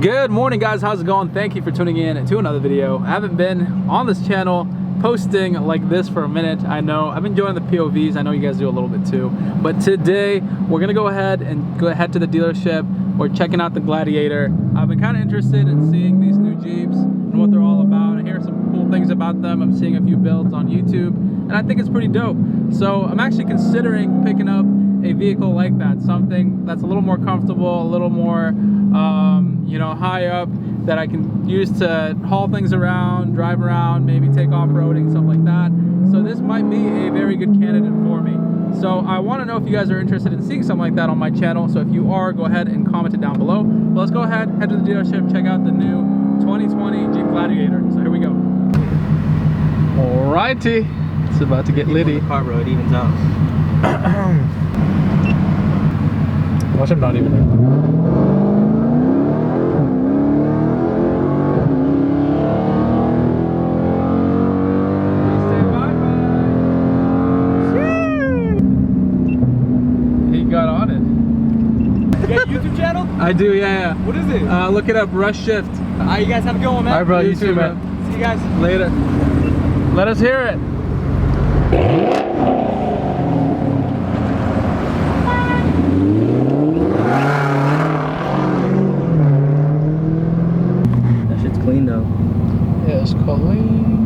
Good morning, guys. How's it going? Thank you for tuning in to another video. I haven't been on this channel posting like this for a minute. I know I've been enjoying the POVs. I know you guys do a little bit too, but today we're gonna go ahead to the dealership. We're checking out the Gladiator. I've been kind of interested in seeing these new Jeeps and what they're all about. I hear some cool things about them. I'm seeing a few builds on YouTube and I think it's pretty dope. So I'm actually considering picking up a vehicle like that, something that's a little more comfortable, a little more you know, high up, that I can use to haul things around, drive around, maybe take off-roading, stuff like that. So this might be a very good candidate for me. So I want to know if you guys are interested in seeing something like that on my channel. So if you are, go ahead and comment it down below. But let's go ahead, head to the dealership, check out the new 2020 Jeep Gladiator. So here we go. Alrighty, it's about to get litty. Car road evens out. Watch him not even there. YouTube channel? I do, yeah. What is it? Look it up, Rush Shift. You guys have a good one, man. Alright, bro, you too, man. man. See you guys later. Let us hear it. That shit's clean though. Yeah, it's clean.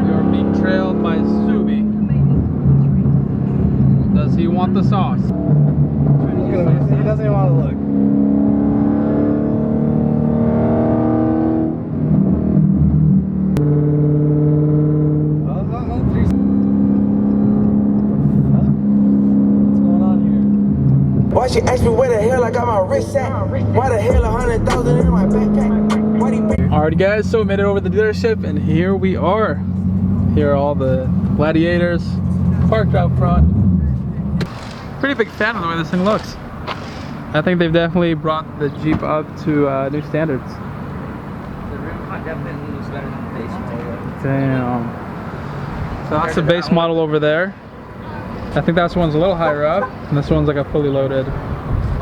You're being trailed by Subi. Does he want the sauce? He doesn't even want to look. What's going on here? Why she ask me where the hell I got my wrist at? Why the hell 100,000 in my backpack? Alright guys, so we made it over to the dealership and here we are. Here are all the Gladiators parked out front. Pretty big fan of the way this thing looks. I think they've definitely brought the Jeep up to new standards. The rim definitely looks better than the base model. Damn. So that's the base model over there. I think that one's a little higher up, and this one's like a fully loaded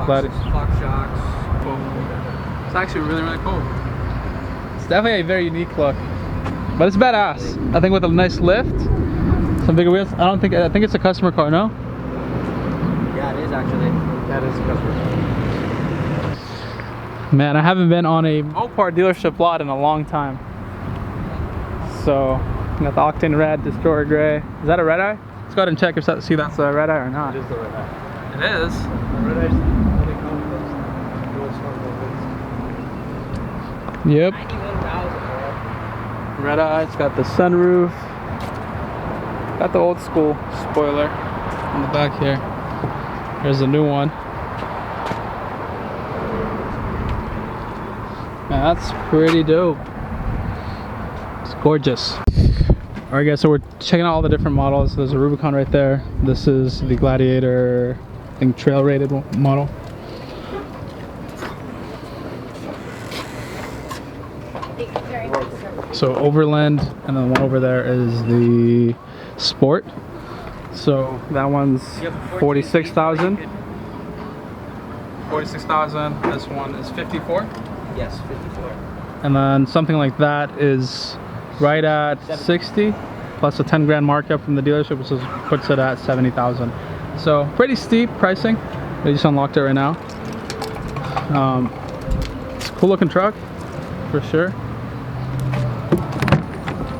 Gladiator. Clock shocks. It's actually really, really cool. It's definitely a very unique look, but it's badass. I think with a nice lift, some bigger wheels. I think it's a customer car, no? Yeah, it is actually. That is a customer. Man, I haven't been on a Mopar dealership lot in a long time. So, got the Octane Red, Destroyer Gray. Is that a red eye? Let's go ahead and check if see that's a red eye or not. It is the red eye. It is. The red eye's only comes with Yep. 91,000, bro. Red eye. It's got the sunroof. Got the old school spoiler on the back here. There's a new one. Man, that's pretty dope. It's gorgeous. Alright guys, so we're checking out all the different models. There's a Rubicon right there. This is the Gladiator, I think, trail rated model. So Overland, and then one over there is the Sport. So that one's 46,000. 46,000. This one is 54. Yes, 54. And then something like that is right at 60, plus a 10 grand markup from the dealership, which puts it at 70,000. So pretty steep pricing. They just unlocked it right now. It's a cool looking truck for sure.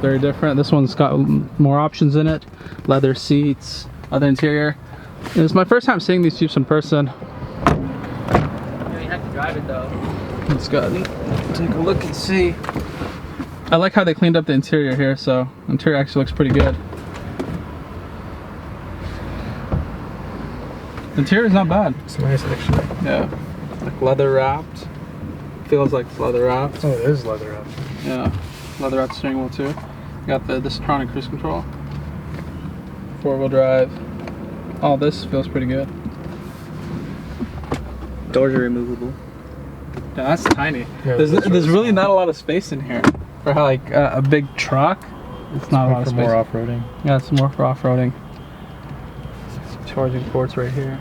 Very different. This one's got more options in it. Leather seats, other interior. And it's my first time seeing these Jeeps in person. Yeah, you have to drive it though. Let's go take a look and see. I like how they cleaned up the interior here, so the interior actually looks pretty good. The interior is not bad. It's nice actually. Yeah, like leather wrapped. Feels like it's leather wrapped. Oh, it is leather wrapped. Yeah, leather wrapped steering wheel too. Got the Distronic cruise control. 4-wheel drive. All this feels pretty good. Doors are removable. Yeah, that's tiny. Yeah, there's really not a lot of space in here for how, like a big truck. It's not a lot of space. More off-roading. Yeah, it's more for off-roading. Charging ports right here.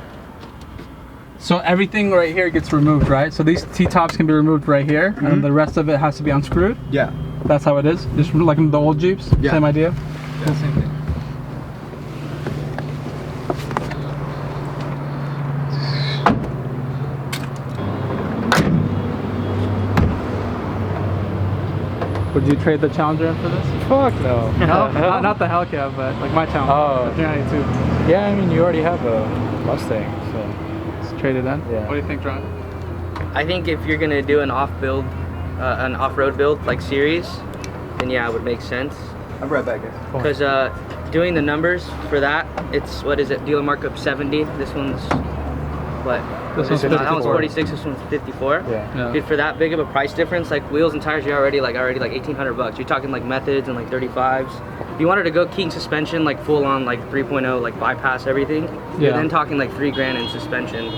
So everything right here gets removed, right? So these T-tops can be removed right here, and the rest of it has to be unscrewed? Yeah. That's how it is? Just like in the old Jeeps? Yeah. Same idea? Yeah, same thing. Would you trade the Challenger in for this? Fuck no. No? Not the Hellcat, but like my Challenger. Oh. The 392. Yeah, I mean, you already have a Mustang, so. Let's trade it in? Yeah. What do you think, Ron? I think if you're gonna do an off-build, an off-road build like series, then yeah, it would make sense. I'm right back, guys. Because doing the numbers for that, it's, what is it, dealer markup 70. This one's, what? This one's That one's 54. 46, this one's 54. Yeah. Dude, for that big of a price difference, like wheels and tires, you're already like $1,800. You're talking like methods and like 35s. If you wanted to go keying suspension, like full on like 3.0, like bypass everything, you're then talking like $3,000 in suspension.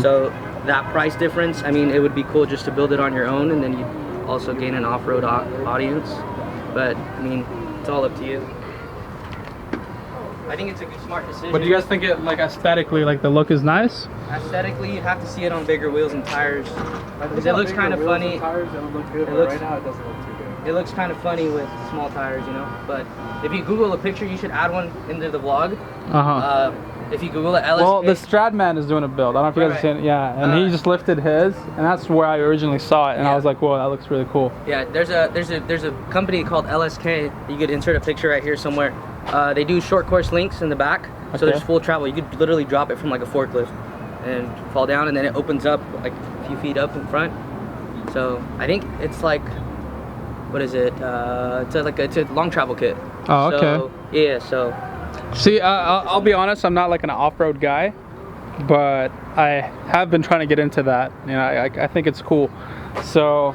So that price difference, I mean, it would be cool just to build it on your own, and then you also gain an off-road audience. But I mean, it's all up to you. I think it's a good, smart decision. But do you guys think it, like, aesthetically, like, the look is nice? Aesthetically, you'd have to see it on bigger wheels and tires. Because it looks kind of funny. It would look good, It looks- right now it doesn't look too good. It looks kind of funny with small tires, you know. But if you Google a picture, you should add one into the vlog. If you Google it, LSK. Well, the Stradman is doing a build. I don't know if you guys have seen it. Yeah, and he just lifted his, and that's where I originally saw it, and I was like, whoa, that looks really cool. Yeah, there's a company called LSK. You could insert a picture right here somewhere. They do short course links in the back, so there's full travel. You could literally drop it from like a forklift and fall down, and then it opens up like a few feet up in front. So I think it's like, what is it? It's a long travel kit. Oh, okay. So, yeah, so. See, I'll be honest, I'm not like an off-road guy, but I have been trying to get into that. You know, I think it's cool. So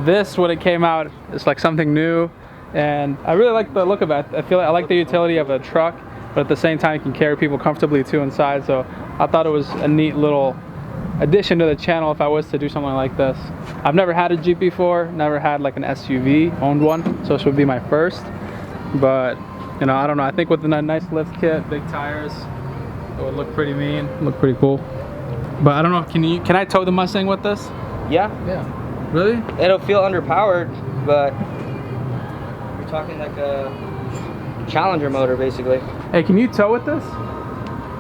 this, when it came out, it's like something new, and I really like the look of it. I feel like I like the utility of a truck, but at the same time, you can carry people comfortably too inside. So I thought it was a neat little addition to the channel if I was to do something like this. I've never had a Jeep before, never had like an SUV, owned one, so this would be my first. But you know, I don't know, I think with a nice lift kit, big tires, it would look pretty mean, look pretty cool. But I don't know, can I tow the Mustang with this? Yeah. Really? It'll feel underpowered, but you're talking like a Challenger motor basically. Hey, can you tow with this?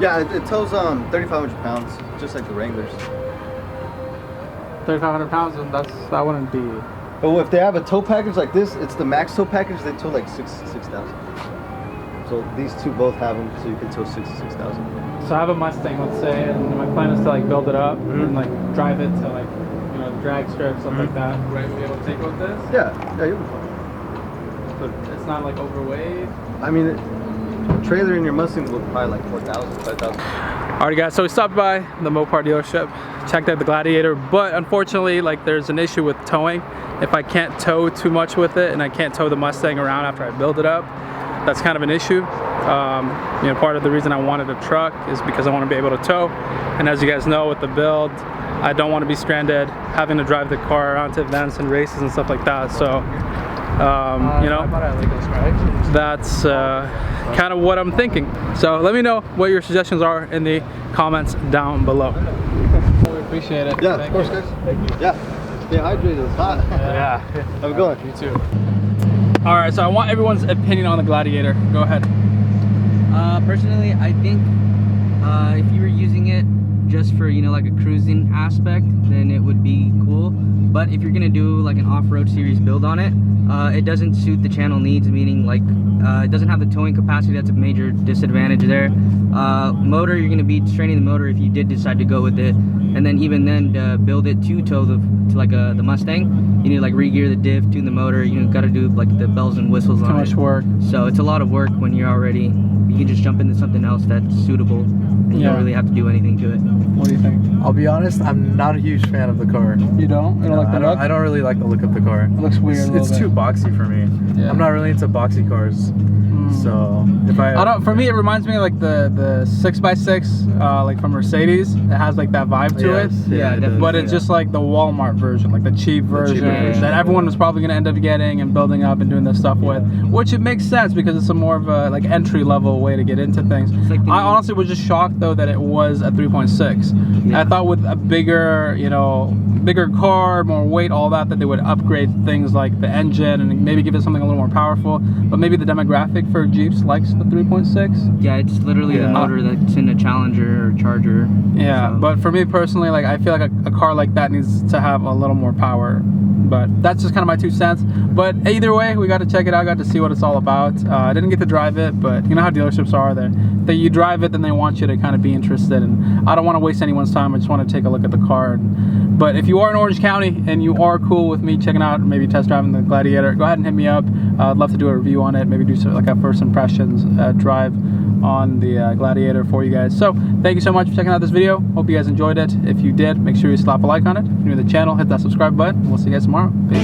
Yeah, it tows 3,500 pounds, just like the Wranglers. 3,500 pounds, that wouldn't be. But if they have a tow package like this, it's the max tow package, they tow like 6,000. So these two both have them, so you can tow 6,000. So I have a Mustang, let's say, and my plan is to like build it up and like drive it to like, you know, drag strips, stuff like that. Right, we'll be able to take it with this? Yeah, you'll be fine. But it's not like overweight. I mean, a trailer in your Mustang will probably like 4,000, 5,000. Alright guys, so we stopped by the Mopar dealership, checked out the Gladiator, but unfortunately, like, there's an issue with towing. If I can't tow too much with it and I can't tow the Mustang around after I build it up, that's kind of an issue. You know, part of the reason I wanted a truck is because I want to be able to tow, and as you guys know, with the build, I don't want to be stranded having to drive the car around to events and races and stuff like that. So you know, that's kind of what I'm thinking. So let me know what your suggestions are in the comments down below. We appreciate it. Yeah, of course, guys. Thank you. Yeah, stay hydrated. It's hot. Yeah. Have a good one. You too. All right, so I want everyone's opinion on the Gladiator. Go ahead. Personally, I think if you were using it just for, you know, like a cruising aspect, then it would be cool. But if you're gonna do like an off-road series build on it, it doesn't suit the channel needs, meaning like it doesn't have the towing capacity. That's a major disadvantage there. Motor, you're gonna be straining the motor if you did decide to go with it, and then even then to build it to tow the Mustang, you need to like re-gear the diff, tune the motor. You got to do like the bells and whistles on it. Too much work. So it's a lot of work when you're already. You can just jump into something else that's suitable, and you don't really have to do anything to it. What do you think? I'll be honest, I'm not a huge fan of the car. You don't? You don't like the look? I don't really like the look of the car. It looks weird. It's too boxy for me. Yeah. I'm not really into boxy cars. So if I don't. For me, it reminds me of like the 6x6, like from Mercedes. It has like that vibe to it. Yeah, it definitely. does. But it's just like the Walmart version, like the cheap version version. that everyone was probably gonna end up getting and building up and doing this stuff with, which it makes sense because it's a more of a like entry level way to get into things. like the I new- honestly was just shocked though that it was a 3.6. Yeah. I thought with a bigger, bigger car, more weight, all that they would upgrade things like the engine and maybe give it something a little more powerful. But maybe the demographic for Jeeps likes the 3.6. Yeah, it's literally the motor that's in a Challenger or Charger. Yeah, So- but for me personally, like I feel like a car like that needs to have a little more power. But that's just kind of my 2 cents. But either way, we got to check it out. Got to see what it's all about. I didn't get to drive it, but you know how dealerships are. That you drive it, then they want you to kind of be interested. And I don't want to waste anyone's time. I just want to take a look at the car. But if you are in Orange County and you are cool with me checking out, maybe test driving the Gladiator, go ahead and hit me up. I'd love to do a review on it. Maybe do some, like a first impressions drive on the Gladiator for you guys. So thank you so much for checking out this video. Hope you guys enjoyed it. If you did, make sure you slap a like on it. If you're new to the channel, hit that subscribe button. We'll see you guys tomorrow. Peace.